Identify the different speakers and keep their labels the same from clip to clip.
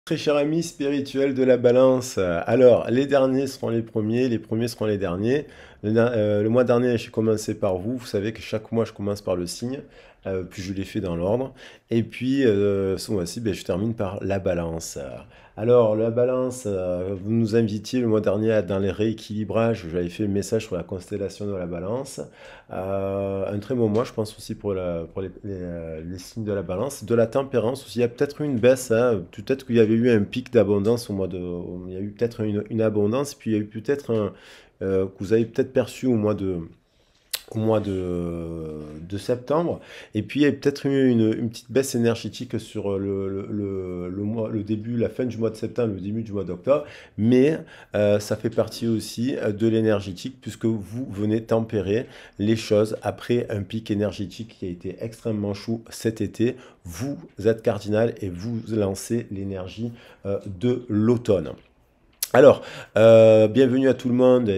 Speaker 1: Très cher ami spirituel de la balance, alors les derniers seront les premiers seront les derniers. Le mois dernier, j'ai commencé par vous. Vous savez que chaque mois, je commence par le signe, puis je l'ai fait dans l'ordre. Et puis ce mois-ci, ben, je termine par la balance. Alors la balance, vous nous invitiez le mois dernier dans les rééquilibrages. J'avais fait le message sur la constellation de la balance. Un très bon mois, je pense aussi pour les signes de la balance. De la tempérance aussi, il y a peut-être eu une baisse, hein. Peut-être qu'il y avait eu un pic d'abondance il y a eu peut-être une abondance, puis il y a eu peut-être que vous avez peut-être perçu au mois de septembre. Et puis, il y a peut-être eu une petite baisse énergétique sur le début, la fin du mois de septembre, le début du mois d'octobre. Mais ça fait partie aussi de l'énergétique, puisque vous venez tempérer les choses après un pic énergétique qui a été extrêmement chaud cet été. Vous êtes cardinal et vous lancez l'énergie de l'automne. Alors, bienvenue à tout le monde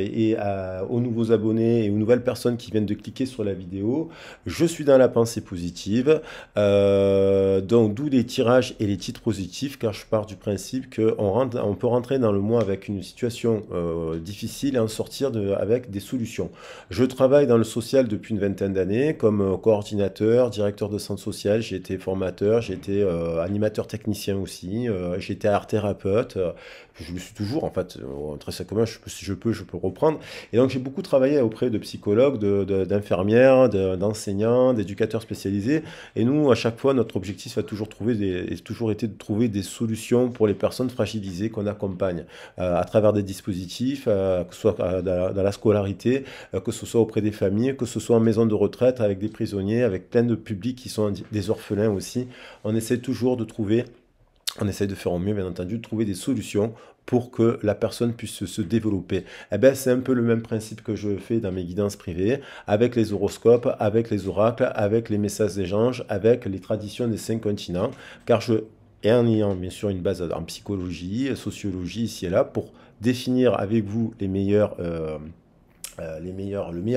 Speaker 1: aux nouveaux abonnés et aux nouvelles personnes qui viennent de cliquer sur la vidéo. Je suis dans la pensée positive, donc d'où les tirages et les titres positifs, car je pars du principe on peut rentrer dans le mois avec une situation difficile et en sortir avec des solutions. Je travaille dans le social depuis une vingtaine d'années comme coordinateur, directeur de centre social, j'ai été formateur, j'ai été animateur technicien aussi, j'ai été art thérapeute. Je le suis toujours, en fait, très simplement, si je peux reprendre. Et donc, j'ai beaucoup travaillé auprès de psychologues, d'infirmières, d'enseignants, d'éducateurs spécialisés. Et nous, à chaque fois, notre objectif a toujours été de trouver des solutions pour les personnes fragilisées qu'on accompagne à travers des dispositifs, que ce soit dans la scolarité, que ce soit auprès des familles, que ce soit en maison de retraite avec des prisonniers, avec plein de publics qui sont des orphelins aussi. On essaie toujours de trouver On essaye de faire au mieux, bien entendu, de trouver des solutions pour que la personne puisse se développer. Eh ben, c'est un peu le même principe que je fais dans mes guidances privées, avec les horoscopes, avec les oracles, avec les messages des anges, avec les traditions des 5 continents, car et en ayant bien sûr une base en psychologie, sociologie ici et là, pour définir avec vous le meilleur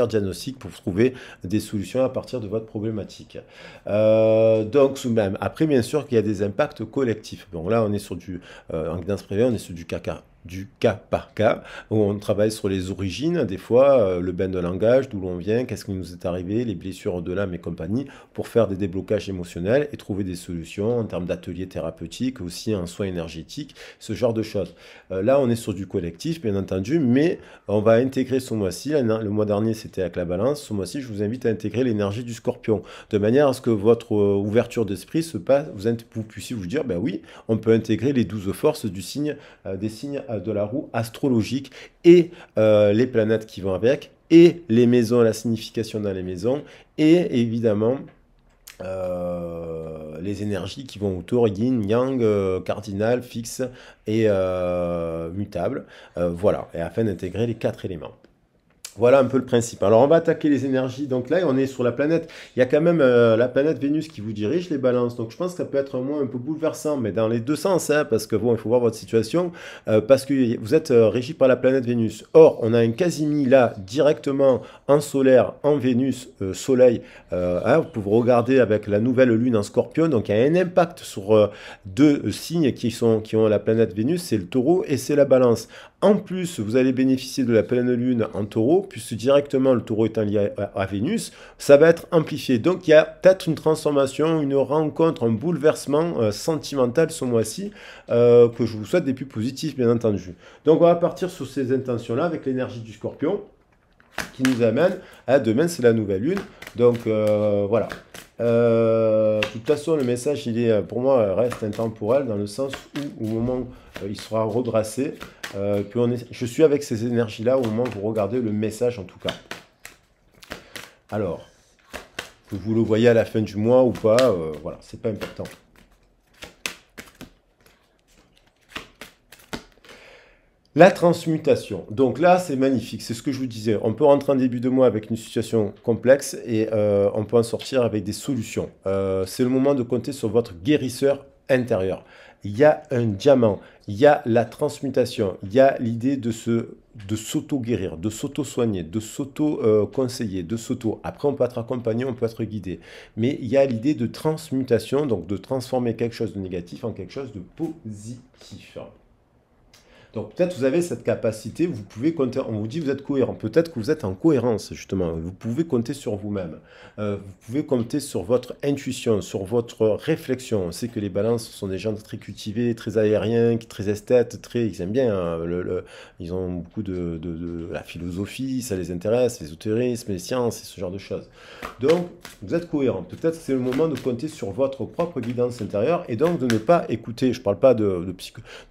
Speaker 1: diagnostic pour trouver des solutions à partir de votre problématique. Donc, même, après, bien sûr, qu'il y a des impacts collectifs. Bon, là, on est en guidance privée, on est sur du cas par cas, où on travaille sur les origines, des fois, le bain de langage, d'où l'on vient, qu'est-ce qui nous est arrivé, les blessures de l'âme et compagnie, pour faire des déblocages émotionnels et trouver des solutions en termes d'ateliers thérapeutiques, aussi en soins énergétiques, ce genre de choses. Là, on est sur du collectif, bien entendu, mais on va intégrer ce mois-ci, le mois dernier c'était avec la balance, ce mois-ci je vous invite à intégrer l'énergie du scorpion, de manière à ce que votre ouverture d'esprit se passe, vous puissiez vous dire, ben oui, on peut intégrer les 12 forces des signes de la roue astrologique et les planètes qui vont avec, et les maisons, la signification dans les maisons, et évidemment les énergies qui vont autour, yin, yang, cardinal, fixe et mutable. Voilà, et afin d'intégrer les 4 éléments. Voilà un peu le principe. Alors on va attaquer les énergies. Donc là, on est sur la planète. Il y a quand même la planète Vénus qui vous dirige, les balances. Donc je pense que ça peut être un mois un peu bouleversant, mais dans les deux sens, hein, parce que bon, il faut voir votre situation, parce que vous êtes régi par la planète Vénus. Or, on a un Casimi là, directement en solaire, en Vénus, Soleil. Hein, vous pouvez regarder avec la nouvelle lune en Scorpion. Donc il y a un impact sur deux signes qui ont la planète Vénus, c'est le taureau et c'est la balance. En plus, vous allez bénéficier de la pleine lune en taureau, puisque directement le taureau étant lié à Vénus, ça va être amplifié. Donc il y a peut-être une transformation, une rencontre, un bouleversement sentimental ce mois-ci, que je vous souhaite des plus positifs, bien entendu. Donc on va partir sur ces intentions-là avec l'énergie du scorpion qui nous amène à demain, c'est la nouvelle lune. Donc voilà. De toute façon, le message, pour moi, reste intemporel dans le sens où, au moment où il sera redressé, je suis avec ces énergies-là au moment où vous regardez le message, en tout cas. Alors, que vous le voyez à la fin du mois ou pas, voilà, c'est pas important. La transmutation. Donc là, c'est magnifique. C'est ce que je vous disais. On peut rentrer en début de mois avec une situation complexe et on peut en sortir avec des solutions. C'est le moment de compter sur votre guérisseur intérieur. Il y a un diamant, il y a la transmutation, il y a l'idée de s'auto-guérir, de s'auto-soigner, de s'auto-conseiller, de s'auto. Après, on peut être accompagné, on peut être guidé. Mais il y a l'idée de transmutation, donc de transformer quelque chose de négatif en quelque chose de positif. Donc peut-être vous avez cette capacité, vous pouvez compter, on vous dit vous êtes cohérent, peut-être que vous êtes en cohérence justement, vous pouvez compter sur vous-même, vous pouvez compter sur votre intuition, sur votre réflexion. On sait que les balances sont des gens très cultivés, très aériens, très esthètes, ils aiment bien, hein, ils ont beaucoup de la philosophie, ça les intéresse, l'ésotérisme, les sciences et ce genre de choses. Donc vous êtes cohérent, peut-être que c'est le moment de compter sur votre propre guidance intérieure et donc de ne pas écouter, je ne parle pas de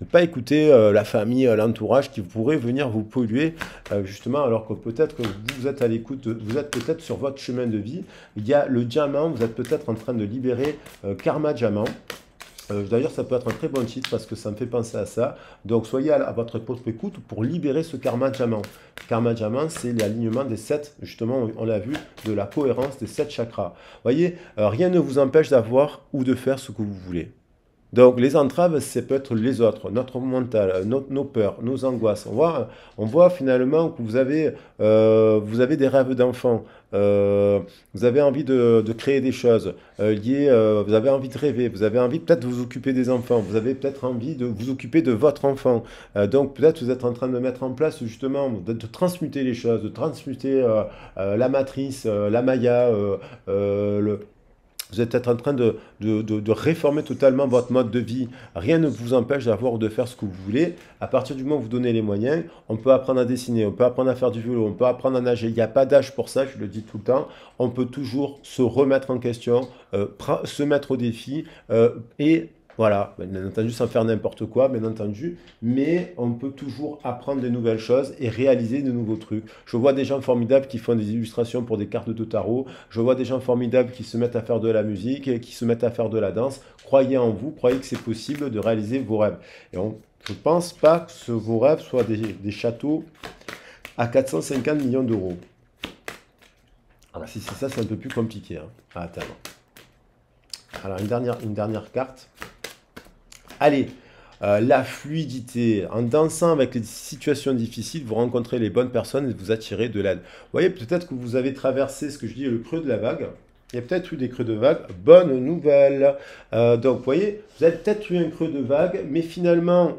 Speaker 1: ne pas écouter la famille, l'entourage qui pourrait venir vous polluer, justement, alors que peut-être que vous êtes à l'écoute, vous êtes peut-être sur votre chemin de vie. Il y a le diamant, vous êtes peut-être en train de libérer Karma Diamant. D'ailleurs, ça peut être un très bon titre parce que ça me fait penser à ça. Donc, soyez à votre propre écoute pour libérer ce karma diamant. Karma diamant, c'est l'alignement des 7, justement, on l'a vu, de la cohérence des 7 chakras. Voyez, rien ne vous empêche d'avoir ou de faire ce que vous voulez. Donc, les entraves, c'est peut-être les autres, notre mental, nos peurs, nos angoisses. On voit finalement que vous avez des rêves d'enfant, vous avez envie de créer des choses liées, vous avez envie de rêver, vous avez envie peut-être de vous occuper des enfants, vous avez peut-être envie de vous occuper de votre enfant. Donc, peut-être vous êtes en train de mettre en place justement, de transmuter les choses, de transmuter la matrice, la Maya, vous êtes peut-être en train de réformer totalement votre mode de vie. Rien ne vous empêche d'avoir ou de faire ce que vous voulez. À partir du moment où vous donnez les moyens, on peut apprendre à dessiner, on peut apprendre à faire du vélo, on peut apprendre à nager. Il n'y a pas d'âge pour ça, je le dis tout le temps. On peut toujours se remettre en question, se mettre au défi et voilà, bien entendu, sans faire n'importe quoi, bien entendu, mais on peut toujours apprendre de nouvelles choses et réaliser de nouveaux trucs. Je vois des gens formidables qui font des illustrations pour des cartes de tarot, je vois des gens formidables qui se mettent à faire de la musique, et qui se mettent à faire de la danse. Croyez en vous, croyez que c'est possible de réaliser vos rêves. Je ne pense pas que vos rêves soient des châteaux à 450 millions d'euros. Alors si c'est ça, c'est un peu plus compliqué à atteindre. Alors une dernière carte. Allez, la fluidité. En dansant avec les situations difficiles, vous rencontrez les bonnes personnes et vous attirez de l'aide. Vous voyez, peut-être que vous avez traversé ce que je dis, le creux de la vague. Il y a peut-être eu des creux de vague. Bonne nouvelle. Donc, vous voyez, vous avez peut-être eu un creux de vague, mais finalement,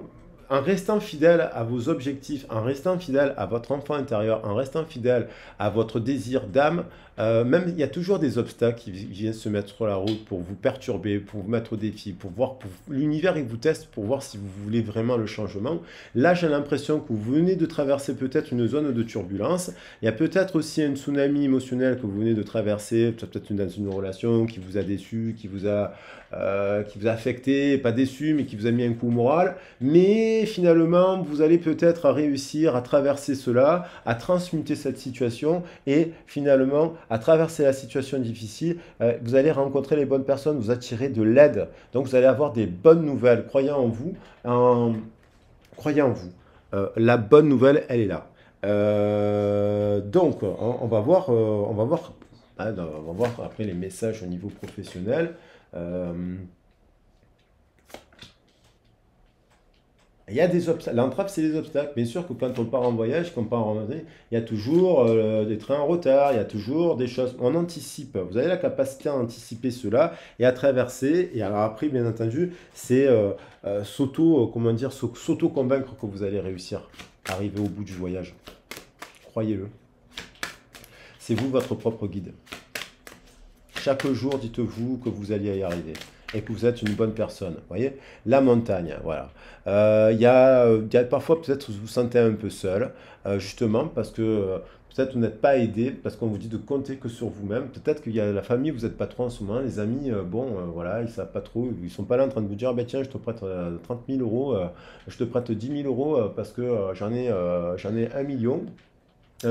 Speaker 1: en restant fidèle à vos objectifs, en restant fidèle à votre enfant intérieur, en restant fidèle à votre désir d'âme, même il y a toujours des obstacles qui viennent se mettre sur la route pour vous perturber, pour vous mettre au défi, pour voir, l'univers il vous teste pour voir si vous voulez vraiment le changement. Là, j'ai l'impression que vous venez de traverser peut-être une zone de turbulence. Il y a peut-être aussi un tsunami émotionnel que vous venez de traverser, peut-être dans une relation qui vous a déçu, qui vous a affecté, pas déçu, mais qui vous a mis un coup au moral. Mais finalement, vous allez peut-être réussir à traverser cela, à transmuter cette situation et finalement à traverser la situation difficile. Vous allez rencontrer les bonnes personnes, vous attirer de l'aide. Donc vous allez avoir des bonnes nouvelles. Croyez en vous. Croyez en vous. La bonne nouvelle, elle est là. Donc, on va voir, hein, on va voir après les messages au niveau professionnel. Il y a des obstacles. L'entrave, c'est les obstacles. Bien sûr que quand on part en voyage, quand on part en randonnée, il y a toujours des trains en retard, il y a toujours des choses. On anticipe. Vous avez la capacité à anticiper cela et à traverser. Et alors après, bien entendu, c'est comment dire, s'auto-convaincre que vous allez réussir à arriver au bout du voyage. Croyez-le. C'est vous votre propre guide. Chaque jour, dites-vous que vous alliez y arriver et que vous êtes une bonne personne. Vous voyez, la montagne, voilà. Il y a parfois, peut-être, vous vous sentez un peu seul, justement, parce que peut-être vous n'êtes pas aidé, parce qu'on vous dit de compter que sur vous-même. Peut-être qu'il y a la famille, vous n'êtes pas trop en ce moment. Les amis, voilà, ils ne savent pas trop. Ils ne sont pas là en train de vous dire, ah, ben, tiens, je te prête 30 000 euros, je te prête 10 000 euros parce que j'en ai 1 million.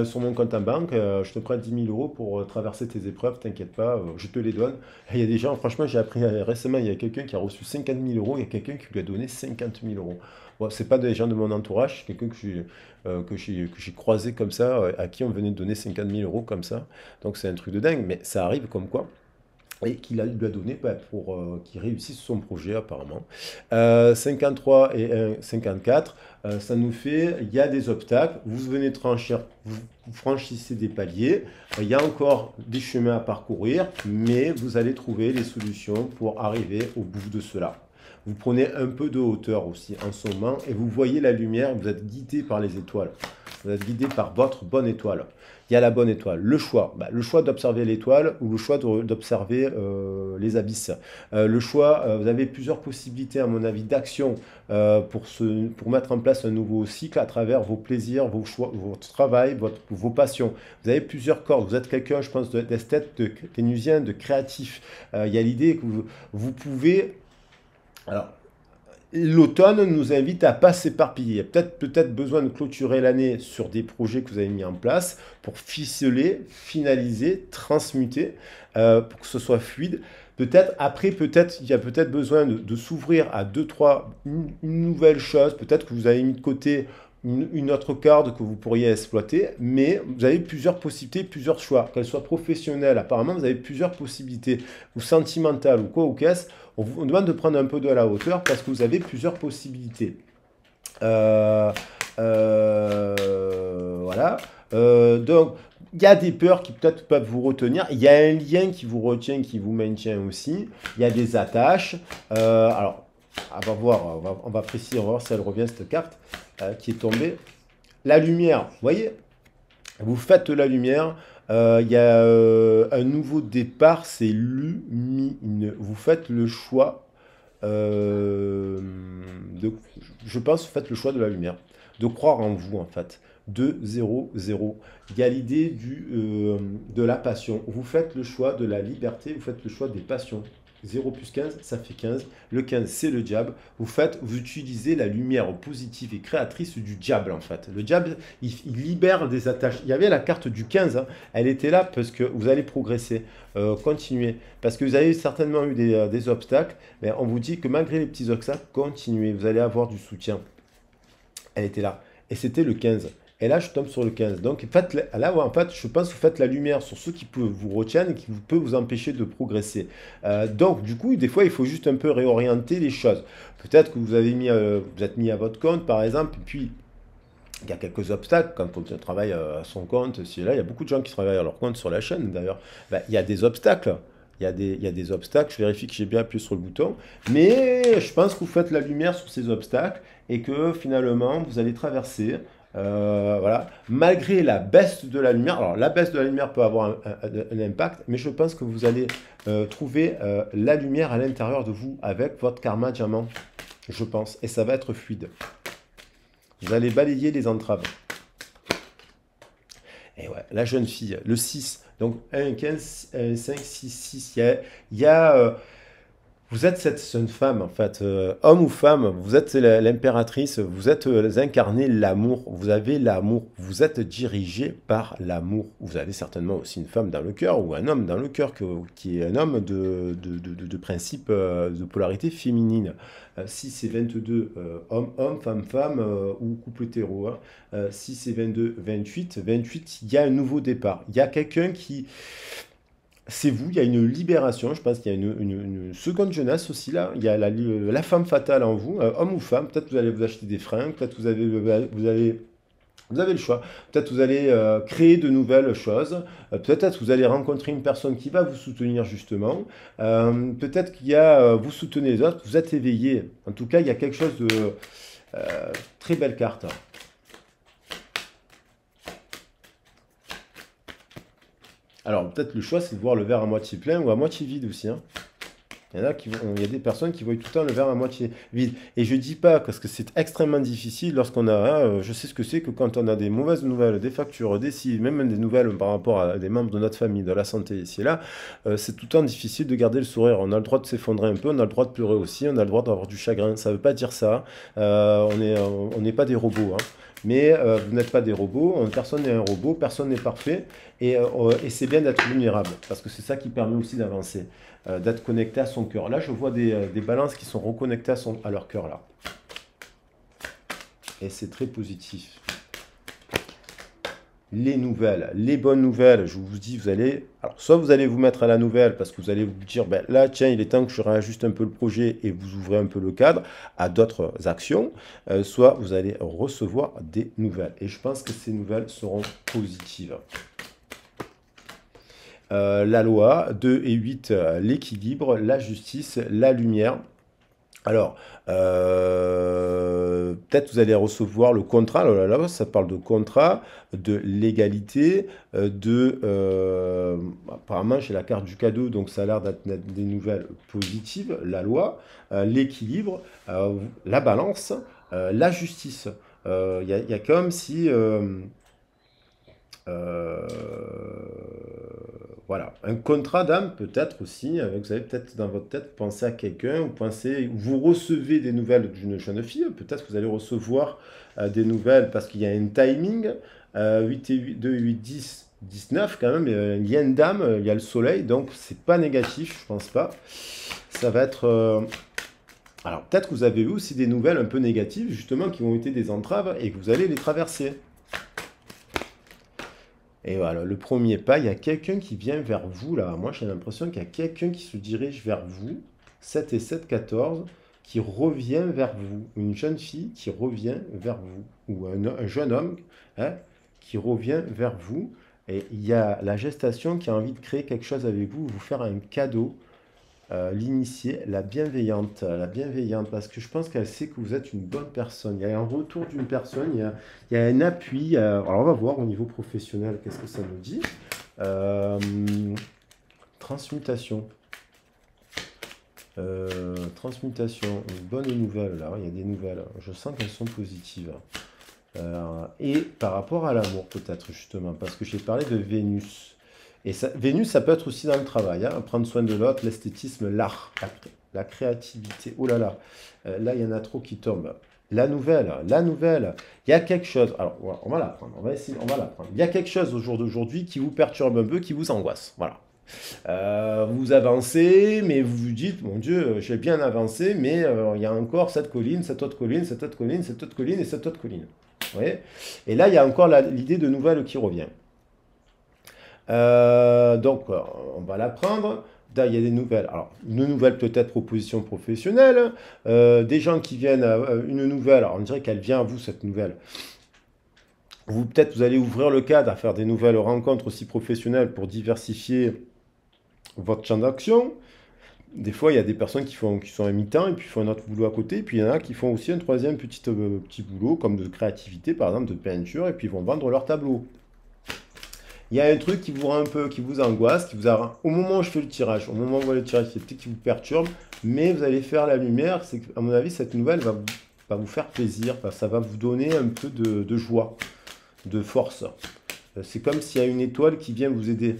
Speaker 1: Sur mon compte en banque, je te prête 10 000 euros pour traverser tes épreuves, t'inquiète pas, je te les donne. Et il y a des gens, franchement, j'ai appris récemment, il y a quelqu'un qui a reçu 50 000 euros, il y a quelqu'un qui lui a donné 50 000 euros. Bon, c'est pas des gens de mon entourage, c'est quelqu'un que j'ai croisé comme ça, à qui on venait de donner 50 000 euros comme ça. Donc c'est un truc de dingue, mais ça arrive comme quoi. et qu'il lui a donné pour qu'il réussisse son projet apparemment. 53 et 1, 54, ça nous fait, il y a des obstacles, vous venez de franchir, vous franchissez des paliers, il y a encore des chemins à parcourir, mais vous allez trouver les solutions pour arriver au bout de cela. Vous prenez un peu de hauteur aussi en ce moment et vous voyez la lumière, vous êtes guidé par les étoiles. Vous êtes guidé par votre bonne étoile. Il y a la bonne étoile. Le choix. Le choix d'observer l'étoile ou le choix d'observer les abysses. Le choix, vous avez plusieurs possibilités, à mon avis, d'action pour mettre en place un nouveau cycle à travers vos plaisirs, vos choix, votre travail, vos passions. Vous avez plusieurs cordes. Vous êtes quelqu'un, je pense, d'esthète, de kénusien, de créatif. Il y a l'idée que vous pouvez... Alors, l'automne nous invite à ne pas s'éparpiller. Peut-être besoin de clôturer l'année sur des projets que vous avez mis en place pour ficeler, finaliser, transmuter, pour que ce soit fluide. Peut-être, il y a peut-être besoin de s'ouvrir à une nouvelle chose. Peut-être que vous avez mis de côté une autre corde que vous pourriez exploiter, mais vous avez plusieurs possibilités, plusieurs choix, qu'elles soient professionnelles. Apparemment, vous avez plusieurs possibilités, ou sentimentales, ou quoi, ou qu'est-ce. On vous demande de prendre un peu de la hauteur parce que vous avez plusieurs possibilités. Voilà. Donc, il y a des peurs qui peut-être peuvent vous retenir. Il y a un lien qui vous retient, qui vous maintient aussi. Il y a des attaches. Alors, on va voir, on va préciser, on va voir si elle revient, cette carte qui est tombée. La lumière, vous voyez, vous faites la lumière. Il y a un nouveau départ, c'est lumineux. Vous faites le choix je pense, vous faites le choix de la lumière, de croire en vous en fait. 2, 0, 0. Il y a l'idée de la passion. Vous faites le choix de la liberté, vous faites le choix des passions. 0 plus 15, ça fait 15. Le 15, c'est le diable. Vous utilisez la lumière positive et créatrice du diable, en fait. Le diable, il libère des attaches. Il y avait la carte du 15, hein. Elle était là parce que vous allez progresser, continuer. Parce que vous avez certainement eu des obstacles, mais on vous dit que malgré les petits obstacles, continuez. Vous allez avoir du soutien. Elle était là. Et c'était le 15. Et là, je tombe sur le 15. Donc, là, en fait, je pense que vous faites la lumière sur ceux qui vous retiennent et qui peuvent vous empêcher de progresser. Donc, du coup, des fois, il faut juste un peu réorienter les choses. Peut-être que vous êtes mis à votre compte, par exemple, et puis il y a quelques obstacles quand on travaille à son compte. Là, il y a beaucoup de gens qui travaillent à leur compte sur la chaîne, d'ailleurs. Il y a des obstacles. Il y a des obstacles. Je vérifie que j'ai bien appuyé sur le bouton. Mais je pense que vous faites la lumière sur ces obstacles et que finalement, vous allez traverser. Voilà. Malgré la baisse de la lumière, alors la baisse de la lumière peut avoir un impact, mais je pense que vous allez trouver la lumière à l'intérieur de vous avec votre karma diamant, je pense, et ça va être fluide. Vous allez balayer les entraves. Et ouais, la jeune fille, le 6, donc 1, 15, 1, 5, 6, 6, il y a vous êtes cette jeune femme, en fait, homme ou femme, vous êtes l'impératrice, vous êtes incarné l'amour, vous avez l'amour, vous êtes dirigé par l'amour. Vous avez certainement aussi une femme dans le cœur ou un homme dans le cœur qui est un homme de principe de polarité féminine. Si c'est 22, homme, femme, ou couple hétéro. Hein. Si c'est 22, 28, il y a un nouveau départ. Il y a quelqu'un qui... C'est vous, il y a une libération, je pense qu'il y a une seconde jeunesse aussi là, il y a la femme fatale en vous, homme ou femme, peut-être vous allez vous acheter des fringues, peut-être vous avez le choix, peut-être vous allez créer de nouvelles choses, peut-être vous allez rencontrer une personne qui va vous soutenir justement, peut-être qu'il y a, vous soutenez les autres, vous êtes éveillé, en tout cas il y a quelque chose de très belle carte. Alors, peut-être le choix, c'est de voir le verre à moitié plein ou à moitié vide aussi. Hein. Il y a des personnes qui voient tout le temps le verre à moitié vide. Et je dis pas, parce que c'est extrêmement difficile lorsqu'on a... je sais ce que c'est que quand on a des mauvaises nouvelles, des factures, des si, même des nouvelles par rapport à des membres de notre famille, de la santé ici et là, c'est tout le temps difficile de garder le sourire. On a le droit de s'effondrer un peu, on a le droit de pleurer aussi, on a le droit d'avoir du chagrin. Ça ne veut pas dire ça. On n'est pas des robots. Hein. Mais vous n'êtes pas des robots, personne n'est un robot, personne n'est parfait, et c'est bien d'être vulnérable, parce que c'est ça qui permet aussi d'avancer, d'être connecté à son cœur. Là, je vois des balances qui sont reconnectées à leur cœur, là. Et c'est très positif. les nouvelles, les bonnes nouvelles, je vous dis, vous allez, alors soit vous allez vous mettre à la nouvelle parce que vous allez vous dire, ben là, tiens, il est temps que je réajuste un peu le projet et vous ouvrez un peu le cadre à d'autres actions, soit vous allez recevoir des nouvelles. Et je pense que ces nouvelles seront positives. La loi, 2 et 8, l'équilibre, la justice, la lumière. Alors, peut-être vous allez recevoir le contrat. Oh là là, ça parle de contrat, de légalité, apparemment, j'ai la carte du cadeau, donc ça a l'air d'être des nouvelles positives. La loi, l'équilibre, la balance, la justice. Il y a comme si... euh, voilà, un contrat d'âme peut-être aussi. Vous avez peut-être dans votre tête pensé à quelqu'un, vous recevez des nouvelles d'une jeune fille. Peut-être que vous allez recevoir des nouvelles parce qu'il y a un timing. 8 et 8, 2, 8, 10, 19 quand même. Il y a une dame, il y a le soleil, donc c'est pas négatif, je pense pas. Ça va être. Alors peut-être que vous avez eu aussi des nouvelles un peu négatives, justement, qui ont été des entraves et que vous allez les traverser. Et voilà, le premier pas, il y a quelqu'un qui vient vers vous là. Moi, j'ai l'impression qu'il y a quelqu'un qui se dirige vers vous. 7 et 7, 14, qui revient vers vous. Une jeune fille qui revient vers vous. Ou un jeune homme, hein, qui revient vers vous. Et il y a la gestation qui a envie de créer quelque chose avec vous, vous faire un cadeau. L'initier, la bienveillante, parce que je pense qu'elle sait que vous êtes une bonne personne. Il y a un retour d'une personne, il y a un appui. Alors on va voir au niveau professionnel qu'est-ce que ça nous dit. Euh, transmutation. Transmutation, une bonne nouvelle là, il y a des nouvelles. Je sens qu'elles sont positives. Et par rapport à l'amour peut-être justement, parce que j'ai parlé de Vénus. Et ça, Vénus, ça peut être aussi dans le travail, hein, prendre soin de l'autre, l'esthétisme, l'art, la créativité. Oh là là, là il y en a trop qui tombent. La nouvelle, il y a quelque chose. Alors on va la prendre, on va essayer, on va la prendre. Il y a quelque chose au jour d'aujourd'hui qui vous perturbe un peu, qui vous angoisse. Voilà. Vous avancez, mais vous vous dites, mon Dieu, j'ai bien avancé, mais il y a encore cette colline, cette autre colline, cette autre colline, cette autre colline et cette autre colline. Vous voyez. Et là, il y a encore l'idée de nouvelle qui revient. Donc, on va la prendre. Là, il y a des nouvelles. Alors, une nouvelle peut-être proposition professionnelle. Des gens qui viennent à une nouvelle. Alors, on dirait qu'elle vient à vous, cette nouvelle. Vous, peut-être, vous allez ouvrir le cadre à faire des nouvelles rencontres aussi professionnelles pour diversifier votre champ d'action. Des fois, il y a des personnes qui sont à mi-temps et puis font un autre boulot à côté. Et puis, il y en a qui font aussi un troisième petit boulot, comme de créativité, par exemple, de peinture, et puis ils vont vendre leur tableau. Il y a un truc qui vous rend un peu, qui vous angoisse, au moment où je fais le tirage, au moment où vous voyez le tirage, c'est peut-être qui vous perturbe, mais vous allez faire la lumière. C'est à mon avis, cette nouvelle va vous faire plaisir, ça va vous donner un peu de joie, de force. C'est comme s'il y a une étoile qui vient vous aider.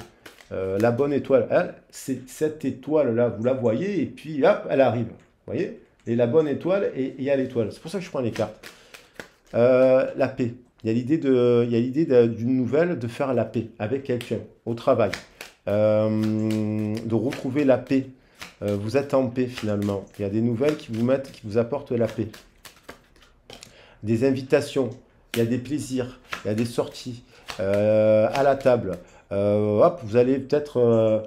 Speaker 1: La bonne étoile, c'est cette étoile-là, vous la voyez, et puis hop, elle arrive. Vous voyez? Et la bonne étoile, et il y a l'étoile. C'est pour ça que je prends les cartes. La paix. Il y a l'idée d'une nouvelle de faire la paix avec quelqu'un au travail, de retrouver la paix. Vous êtes en paix finalement. Il y a des nouvelles qui vous mettent, qui vous apportent la paix. Des invitations, il y a des plaisirs, il y a des sorties à la table. Hop, vous allez peut-être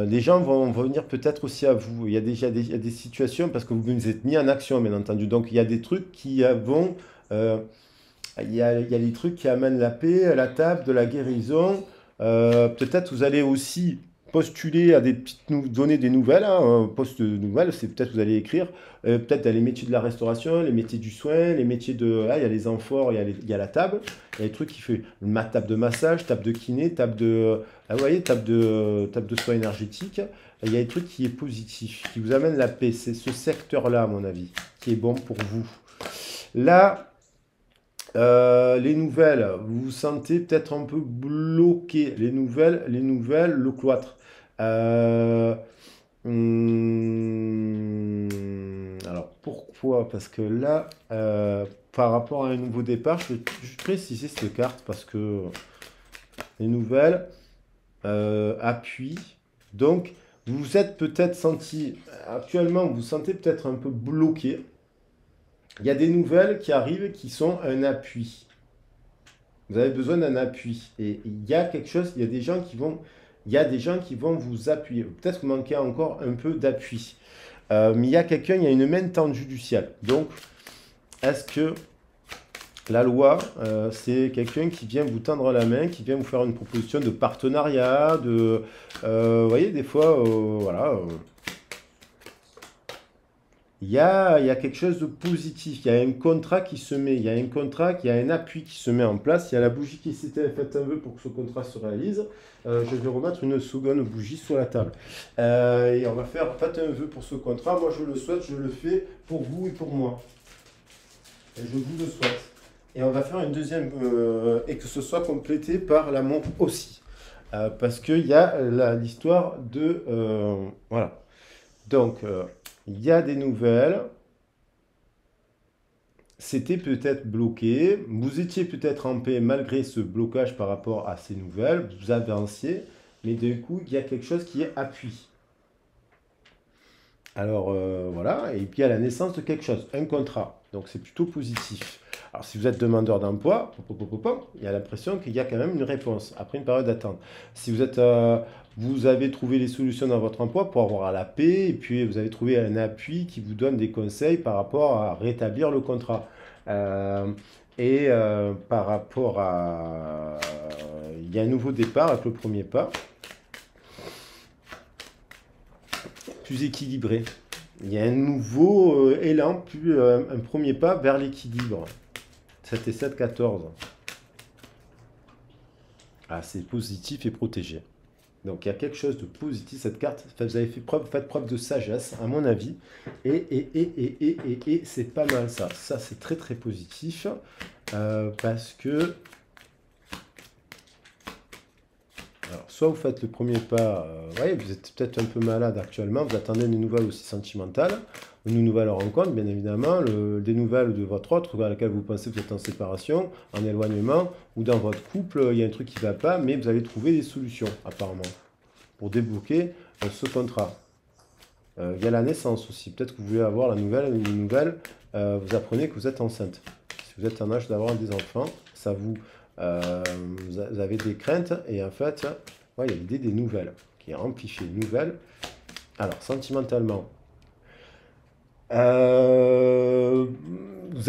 Speaker 1: les gens vont venir peut-être aussi à vous. Il y a des situations parce que vous vous êtes mis en action, bien entendu. Donc il y a des trucs qui vont. Il y a des trucs qui amènent la paix à la table, de la guérison. Peut-être vous allez aussi postuler à des petites donner des nouvelles. Hein, poste de nouvelles, c'est peut-être vous allez écrire. Peut-être dans les métiers de la restauration, les métiers du soin, les métiers de. Ah, il y a les amphores, il y a la table. Il y a des trucs qui fait ma table de massage, table de kiné, table de. Ah, vous voyez, table de soins énergétiques. Il y a des trucs qui est positif, qui vous amène la paix. C'est ce secteur-là, à mon avis, qui est bon pour vous. Là, les nouvelles, vous vous sentez peut-être un peu bloqué. Les nouvelles, le cloître. Euh, alors pourquoi? Parce que là, par rapport à un nouveau départ, je vais juste préciser cette carte parce que les nouvelles, appui. Donc, vous vous êtes peut-être senti, actuellement, vous vous sentez peut-être un peu bloqué. Il y a des nouvelles qui arrivent qui sont un appui. Vous avez besoin d'un appui. Et il y a quelque chose, il y a des gens qui vont, il y a des gens qui vont vous appuyer. Peut-être que vous manquez encore un peu d'appui. Mais il y a quelqu'un, il y a une main tendue du ciel. Donc, est-ce que la loi, c'est quelqu'un qui vient vous tendre la main, qui vient vous faire une proposition de partenariat, vous voyez, des fois, voilà. Il y a quelque chose de positif, il y a un contrat qui se met, il y a un contrat, il y a un appui qui se met en place, il y a la bougie qui s'était faite un vœu pour que ce contrat se réalise. Je vais remettre une seconde bougie sur la table. Et on va faire, faites un vœu pour ce contrat. Moi, je le souhaite, je le fais pour vous et pour moi. Et je vous le souhaite. Et on va faire une deuxième, et que ce soit complété par l'amour aussi. Parce qu'il y a l'histoire de... voilà. Donc, il y a des nouvelles. C'était peut-être bloqué. Vous étiez peut-être en paix malgré ce blocage par rapport à ces nouvelles. Vous avanciez. Mais d'un coup, il y a quelque chose qui est appui. Alors, voilà. Et puis, il y a la naissance de quelque chose. Un contrat. Donc, c'est plutôt positif. Alors, si vous êtes demandeur d'emploi, il y a l'impression qu'il y a quand même une réponse après une période d'attente. Si vous êtes, vous avez trouvé les solutions dans votre emploi pour avoir la paix, et puis vous avez trouvé un appui qui vous donne des conseils par rapport à rétablir le contrat. Euh, par rapport à... il y a un nouveau départ avec le premier pas, plus équilibré. Il y a un nouveau élan, plus un premier pas vers l'équilibre. 7 et 7, 14. Ah, c'est positif et protégé. Donc, il y a quelque chose de positif, cette carte. Vous avez faites preuve de sagesse, à mon avis. Et c'est pas mal, ça. Ça, c'est très, très positif. Parce que... alors, soit vous faites le premier pas... voyez, vous êtes peut-être un peu malade actuellement. Vous attendez des nouvelles aussi sentimentales. Une nouvelle rencontre, bien évidemment, des nouvelles de votre autre, dans laquelle vous pensez que vous êtes en séparation, en éloignement, ou dans votre couple, il y a un truc qui ne va pas, mais vous allez trouver des solutions, apparemment, pour débloquer ce contrat. Il y a la naissance aussi. Peut-être que vous voulez avoir une nouvelle, vous apprenez que vous êtes enceinte. Si vous êtes en âge d'avoir des enfants, ça vous avez des craintes, et en fait, ouais, il y a l'idée des nouvelles, qui est amplifiée. Nouvelles. Alors, sentimentalement, vous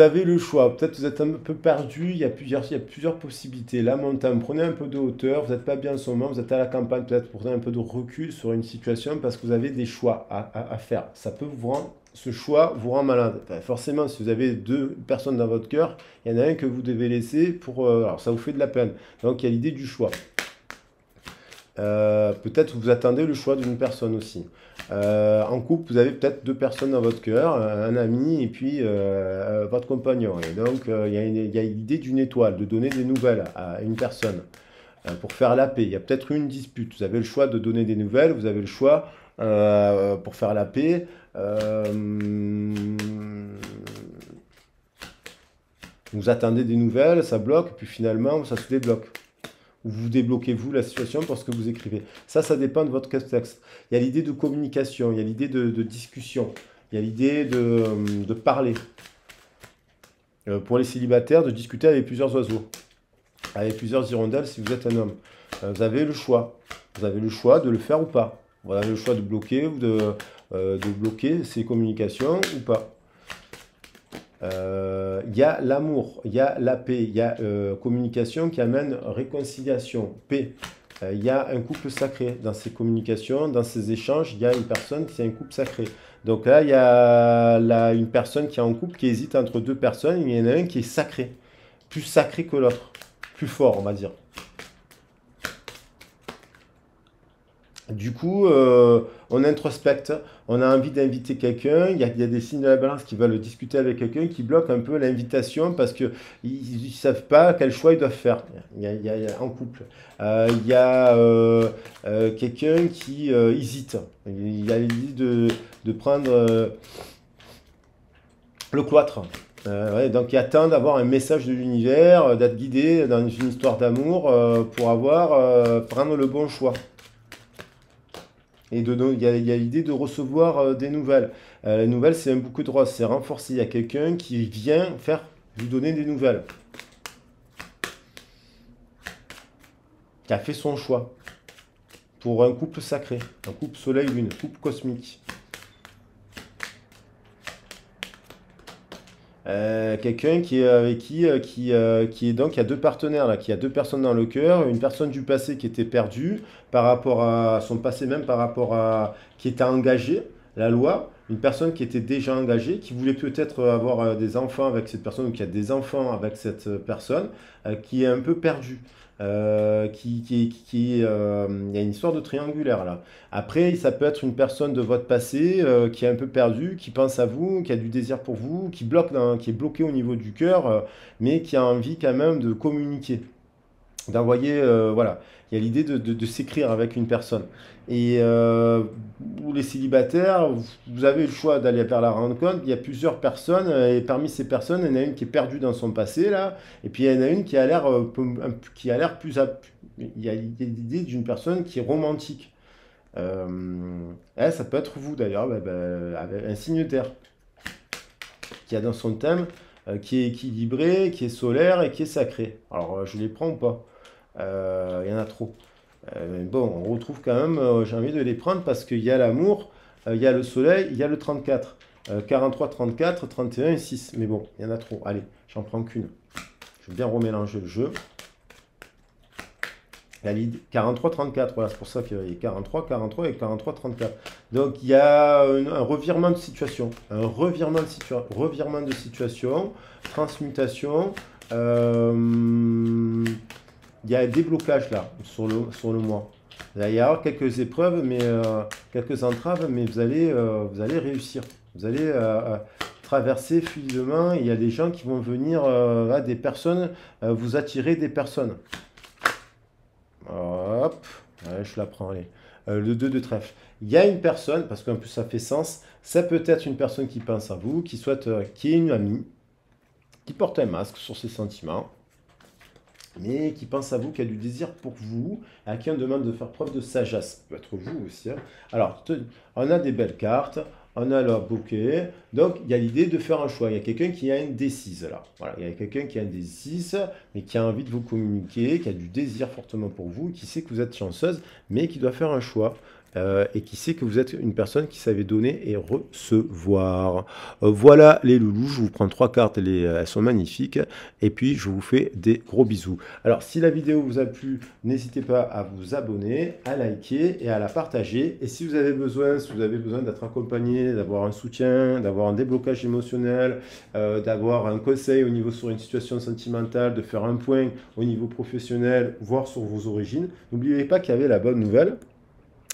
Speaker 1: avez le choix. Peut-être que vous êtes un peu perdu. Il y a plusieurs possibilités. La montagne, prenez un peu de hauteur. Vous n'êtes pas bien en ce moment. Vous êtes à la campagne. Peut-être prenez un peu de recul sur une situation parce que vous avez des choix à faire. Ça peut vous rendre, ce choix vous rend malade. Enfin, forcément, si vous avez deux personnes dans votre cœur, il y en a un que vous devez laisser pour. Alors, ça vous fait de la peine. Donc, il y a l'idée du choix. Peut-être vous attendez le choix d'une personne aussi. En couple, vous avez peut-être deux personnes dans votre cœur, un ami et puis votre compagnon. Et donc, il y a l'idée d'une étoile, de donner des nouvelles à une personne pour faire la paix. Il y a peut-être une dispute. Vous avez le choix de donner des nouvelles, vous avez le choix pour faire la paix. Vous attendez des nouvelles, ça bloque, puis finalement, ça se débloque. Ou vous débloquez vous la situation pour ce que vous écrivez. Ça dépend de votre contexte. Il y a l'idée de communication, il y a l'idée de discussion, il y a l'idée de parler. Pour les célibataires, de discuter avec plusieurs oiseaux, avec plusieurs hirondelles si vous êtes un homme. Vous avez le choix. Vous avez le choix de le faire ou pas. Vous avez le choix de bloquer ou de bloquer ces communications ou pas. Il y a l'amour, il y a la paix, il y a communication qui amène réconciliation, paix. Il y a un couple sacré dans ces communications, dans ces échanges. Il y a une personne qui est un couple sacré. Donc là, il y a une personne qui est en couple qui hésite entre deux personnes. Il y en a un qui est sacré, plus sacré que l'autre, plus fort, on va dire. Du coup, on introspecte, on a envie d'inviter quelqu'un, il y a des signes de la balance qui veulent discuter avec quelqu'un qui bloquent un peu l'invitation parce qu'ils ne savent pas quel choix ils doivent faire. En couple. Il y a quelqu'un qui hésite. Il y a l'idée de prendre le cloître. Ouais, donc il attend d'avoir un message de l'univers, d'être guidé dans une histoire d'amour pour prendre le bon choix. Et il y a l'idée de recevoir des nouvelles. Les nouvelles, c'est un bouquet de roses, c'est renforcé. Il y a quelqu'un qui vient vous donner des nouvelles. qui a fait son choix pour un couple sacré, un couple soleil-lune, un couple cosmique. Quelqu'un qui est avec qui est donc, il y a deux partenaires là, qui a deux personnes dans le cœur, une personne du passé qui était perdue par rapport à son passé, même par rapport à qui était engagée, la loi, une personne qui était déjà engagée, qui voulait peut-être avoir des enfants avec cette personne ou qui a des enfants avec cette personne, qui est un peu perdue. Il y a une histoire de triangulaire là. Après, ça peut être une personne de votre passé qui est un peu perdue, qui pense à vous, qui a du désir pour vous, qui est bloqué au niveau du cœur, mais qui a envie quand même de communiquer, d'envoyer, voilà. Il y a l'idée de s'écrire avec une personne. Et vous, les célibataires, vous avez le choix d'aller vers la rencontre. Il y a plusieurs personnes, et parmi ces personnes, il y en a une qui est perdue dans son passé, là, et puis il y en a une qui a l'air plus... Il y a l'idée d'une personne qui est romantique. Ça peut être vous, d'ailleurs, avec un signe terre, qui a dans son thème, qui est équilibré, qui est solaire et qui est sacré. Alors, je les prends ou pas? Il y en a trop. Bon, on retrouve quand même, j'ai envie de les prendre parce qu'il y a l'amour, il y a le soleil, il y a le 34. 43, 34, 31 et 6. Mais bon, il y en a trop. Allez, j'en prends qu'une. Je vais bien remélanger le jeu. 43, 34, voilà, c'est pour ça qu'il y a 43, 43 et 43, 34. Donc il y a un revirement de situation. Un revirement de situation, transmutation. Il y a un déblocage là, sur le mois. Il va y avoir quelques épreuves, mais quelques entraves, mais vous allez réussir. Vous allez traverser fluidement. Il y a des gens qui vont venir, des personnes, vous attirer des personnes. Hop, ouais, je la prends, allez. Le 2 de trèfle. Il y a une personne, parce qu'en plus ça fait sens, ça peut être une personne qui pense à vous, qui est une amie, qui porte un masque sur ses sentiments, mais qui pense à vous, qui a du désir pour vous, à qui on demande de faire preuve de sagesse. Ça peut être vous aussi. Hein. Alors, on a des belles cartes, on a leur bouquet, donc il y a l'idée de faire un choix. Il y a quelqu'un qui a une décise là. Voilà, il y a quelqu'un qui a une décise, mais qui a envie de vous communiquer, qui a du désir fortement pour vous, qui sait que vous êtes chanceuse, mais qui doit faire un choix. Et qui sait que vous êtes une personne qui savait donner et recevoir. Voilà les loulous, je vous prends 3 cartes, elles sont magnifiques, et puis je vous fais des gros bisous. Alors si la vidéo vous a plu, n'hésitez pas à vous abonner, à liker et à la partager, et si vous avez besoin d'être accompagné, d'avoir un soutien, d'avoir un déblocage émotionnel, d'avoir un conseil au niveau sur une situation sentimentale, de faire un point au niveau professionnel, voire sur vos origines, n'oubliez pas qu'il y avait la bonne nouvelle.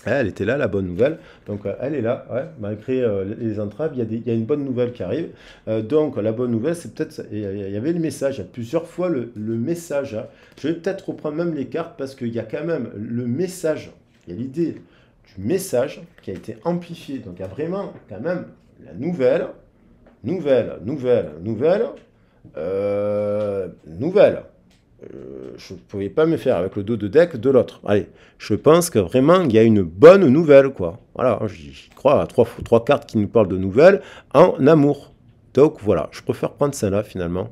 Speaker 1: Elle était là, la bonne nouvelle. Donc, elle est là, ouais, malgré les entraves, il y a une bonne nouvelle qui arrive. Donc, la bonne nouvelle, c'est peut-être... Il y avait le message, il y a plusieurs fois le message. Hein. Je vais peut-être reprendre même les cartes parce qu'il y a quand même le message. Il y a l'idée du message qui a été amplifié. Donc, il y a vraiment quand même la nouvelle. Je ne pouvais pas me faire avec le dos de deck de l'autre. Allez, je pense que vraiment, il y a une bonne nouvelle, quoi. Voilà, j'y crois à trois cartes qui nous parlent de nouvelles en amour. Donc voilà, je préfère prendre celle-là, finalement.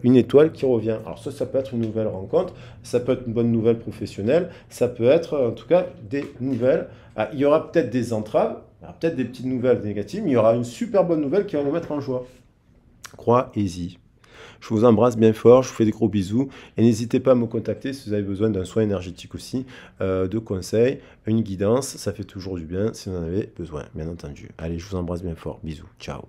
Speaker 1: Une étoile qui revient. Alors ça peut être une nouvelle rencontre, ça peut être une bonne nouvelle professionnelle, ça peut être, en tout cas, des nouvelles. Ah, il y aura peut-être des entraves, peut-être des petites nouvelles négatives, mais il y aura une super bonne nouvelle qui va nous mettre en joie. Croyez-y. Je vous embrasse bien fort, je vous fais des gros bisous et n'hésitez pas à me contacter si vous avez besoin d'un soin énergétique aussi, de conseils, une guidance, ça fait toujours du bien si vous en avez besoin, bien entendu. Allez, je vous embrasse bien fort, bisous, ciao.